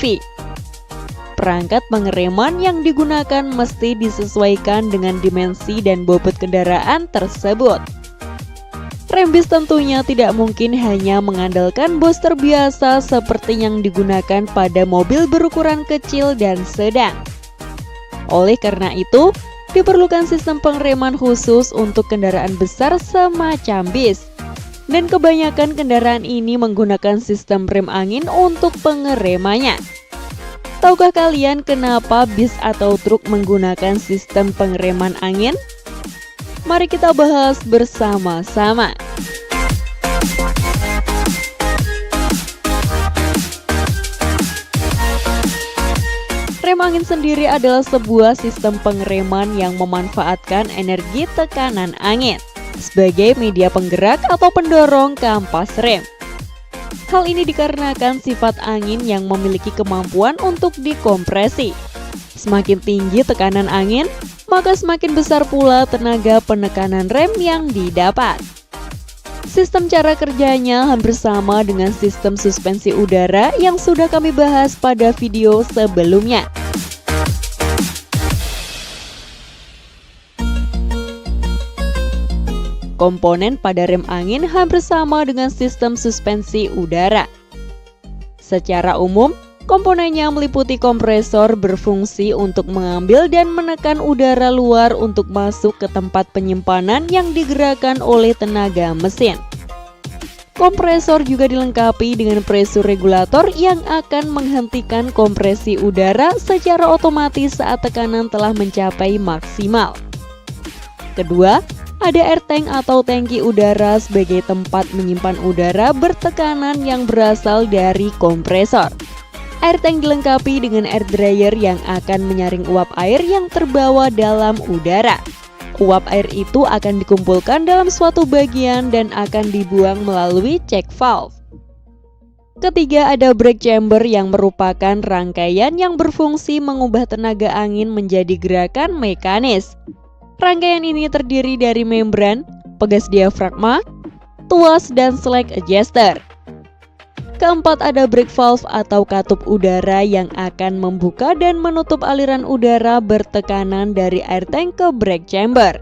CCTV. Perangkat pengereman yang digunakan mesti disesuaikan dengan dimensi dan bobot kendaraan tersebut. Rem bis tentunya tidak mungkin hanya mengandalkan booster biasa seperti yang digunakan pada mobil berukuran kecil dan sedang. Oleh karena itu, diperlukan sistem pengereman khusus untuk kendaraan besar semacam bis. Dan kebanyakan kendaraan ini menggunakan sistem rem angin untuk pengeremannya. Tahukah kalian kenapa bis atau truk menggunakan sistem pengereman angin? Mari kita bahas bersama-sama. Rem angin sendiri adalah sebuah sistem pengereman yang memanfaatkan energi tekanan angin sebagai media penggerak atau pendorong kampas rem. Hal ini dikarenakan sifat angin yang memiliki kemampuan untuk dikompresi. Semakin tinggi tekanan angin, maka semakin besar pula tenaga penekanan rem yang didapat. Sistem cara kerjanya hampir sama dengan sistem suspensi udara yang sudah kami bahas pada video sebelumnya. Komponen pada rem angin hampir sama dengan sistem suspensi udara. Secara umum, komponennya meliputi kompresor berfungsi untuk mengambil dan menekan udara luar untuk masuk ke tempat penyimpanan yang digerakkan oleh tenaga mesin. Kompresor juga dilengkapi dengan pressure regulator yang akan menghentikan kompresi udara secara otomatis saat tekanan telah mencapai maksimal. Kedua, ada air tank atau tangki udara sebagai tempat menyimpan udara bertekanan yang berasal dari kompresor. Air tank dilengkapi dengan air dryer yang akan menyaring uap air yang terbawa dalam udara. Uap air itu akan dikumpulkan dalam suatu bagian dan akan dibuang melalui check valve. Ketiga, ada brake chamber yang merupakan rangkaian yang berfungsi mengubah tenaga angin menjadi gerakan mekanis. Rangkaian ini terdiri dari membran, pegas diafragma, tuas, dan slack adjuster. Keempat, ada brake valve atau katup udara yang akan membuka dan menutup aliran udara bertekanan dari air tank ke brake chamber.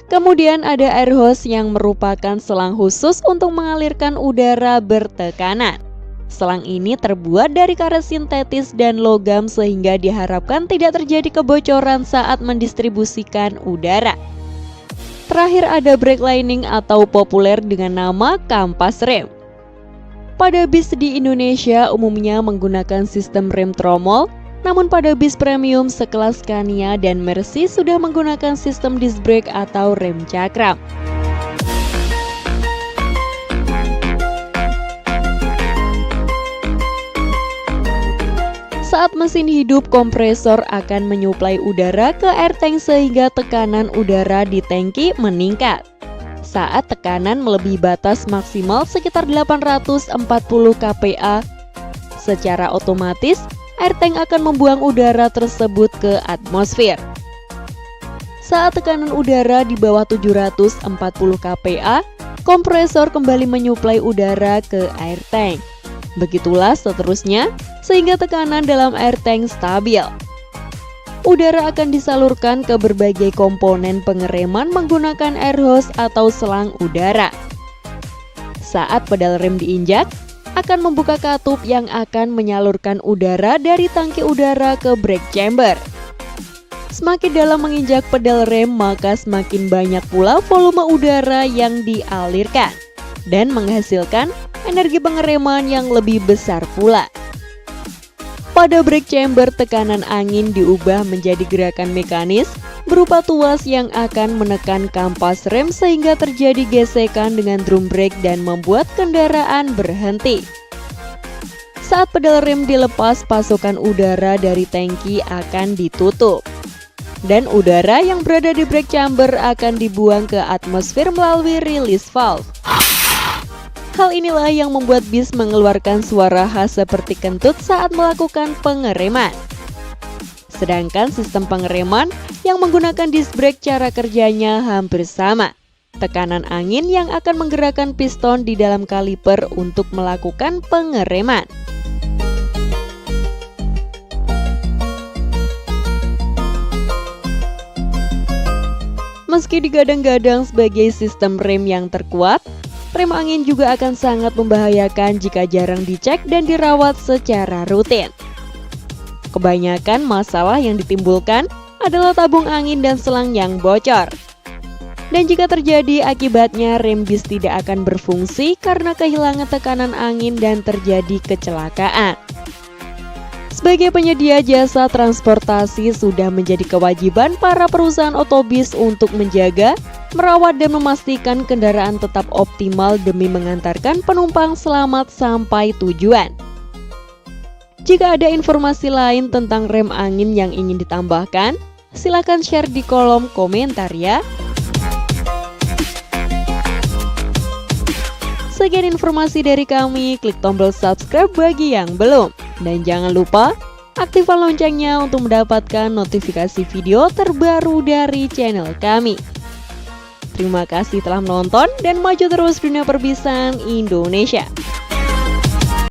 Kemudian ada air hose yang merupakan selang khusus untuk mengalirkan udara bertekanan. Selang ini terbuat dari karet sintetis dan logam sehingga diharapkan tidak terjadi kebocoran saat mendistribusikan udara. Terakhir ada brake lining atau populer dengan nama kampas rem. Pada bis di Indonesia umumnya menggunakan sistem rem tromol, namun pada bis premium sekelas Scania dan Mercy sudah menggunakan sistem disc brake atau rem cakram. Saat mesin hidup, kompresor akan menyuplai udara ke air tank sehingga tekanan udara di tangki meningkat. Saat tekanan melebihi batas maksimal sekitar 840 kPa, secara otomatis air tank akan membuang udara tersebut ke atmosfer. Saat tekanan udara di bawah 740 kPa, kompresor kembali menyuplai udara ke air tank. Begitulah seterusnya, sehingga tekanan dalam air tank stabil. Udara akan disalurkan ke berbagai komponen pengereman menggunakan air hose atau selang udara. Saat pedal rem diinjak, akan membuka katup yang akan menyalurkan udara dari tangki udara ke brake chamber. Semakin dalam menginjak pedal rem, maka semakin banyak pula volume udara yang dialirkan dan menghasilkan energi pengereman yang lebih besar pula. Pada brake chamber, tekanan angin diubah menjadi gerakan mekanis berupa tuas yang akan menekan kampas rem sehingga terjadi gesekan dengan drum brake dan membuat kendaraan berhenti. Saat pedal rem dilepas, pasokan udara dari tangki akan ditutup. Dan udara yang berada di brake chamber akan dibuang ke atmosfer melalui release valve. Hal inilah yang membuat bis mengeluarkan suara khas seperti kentut saat melakukan pengereman. Sedangkan sistem pengereman yang menggunakan disc brake cara kerjanya hampir sama. Tekanan angin yang akan menggerakkan piston di dalam kaliper untuk melakukan pengereman. Meski digadang-gadang sebagai sistem rem yang terkuat, rem angin juga akan sangat membahayakan jika jarang dicek dan dirawat secara rutin. Kebanyakan masalah yang ditimbulkan adalah tabung angin dan selang yang bocor. Dan jika terjadi, akibatnya rem bis tidak akan berfungsi karena kehilangan tekanan angin dan terjadi kecelakaan. Sebagai penyedia jasa transportasi, sudah menjadi kewajiban para perusahaan otobis untuk menjaga, merawat, dan memastikan kendaraan tetap optimal demi mengantarkan penumpang selamat sampai tujuan. Jika ada informasi lain tentang rem angin yang ingin ditambahkan, silakan share di kolom komentar ya. Sekian informasi dari kami, klik tombol subscribe bagi yang belum. Dan jangan lupa, aktifkan loncengnya untuk mendapatkan notifikasi video terbaru dari channel kami. Terima kasih telah menonton dan maju terus dunia perbisan Indonesia.